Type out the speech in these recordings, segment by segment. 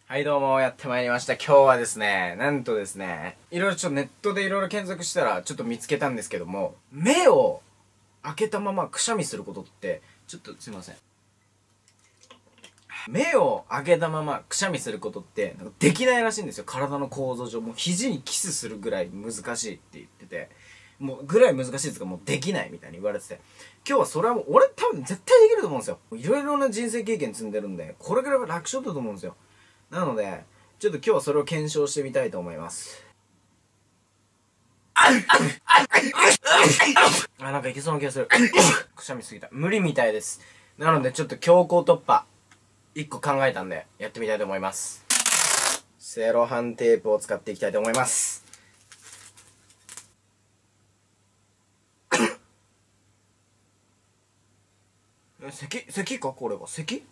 はいどうも、やってまいりました。今日はですね、なんとですね、いろいろちょっとネットでいろいろ検索したらちょっと見つけたんですけども、目を開けたままくしゃみすることって、ちょっとすいません。目を開けたままくしゃみすることってなんかできないらしいんですよ。体の構造上。もう肘にキスするぐらい難しいって言ってて、もうぐらい難しいですがもうできないみたいに言われてて、今日はそれはもう俺多分絶対できると思うんですよ。いろいろな人生経験積んでるんで、これぐらいは楽勝だと思うんですよ。なので、ちょっと今日はそれを検証してみたいと思います。なんかいけそうな気がする。くしゃみすぎた。無理みたいです。なのでちょっと強行突破、1個考えたんで、やってみたいと思います。セロハンテープを使っていきたいと思います。咳かこれは。咳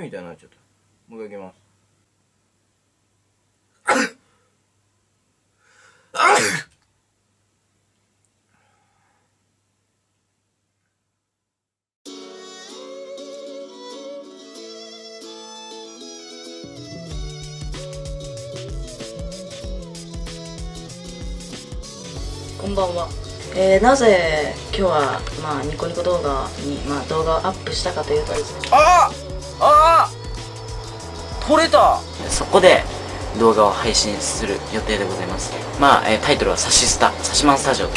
みたいになっちゃった。もう一回いきます。こんばんは。なぜ今日はニコニコ動画に動画をアップしたかというとですね、取れた。そこで動画を配信する予定でございます。タイトルはサシマンスタジオ。あ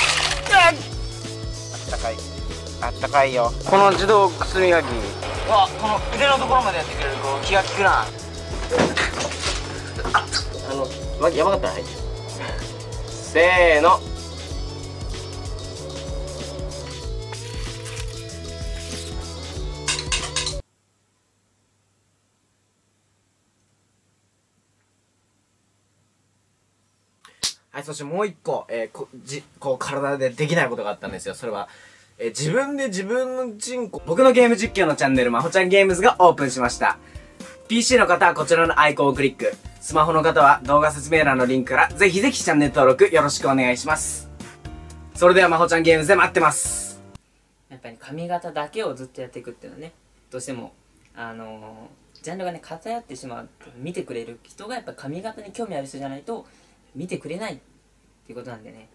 ったかいよ。この自動くすみがき、この腕のところまでやってくれると気が利くな。やばかったら入ってせーの。はい、そしてもう一個、こう体でできないことがあったんですよ。それは、自分で自分の人口、僕のゲーム実況のチャンネル、まほちゃんゲームズがオープンしました。PC の方はこちらのアイコンをクリック。スマホの方は動画説明欄のリンクからぜひぜひチャンネル登録よろしくお願いします。それではまほちゃんゲームズで待ってます。やっぱり髪型だけをずっとやっていくっていうのはね、どうしてもジャンルがね偏ってしまう。見てくれる人がやっぱ髪型に興味ある人じゃないと見てくれないっていうことなんでね、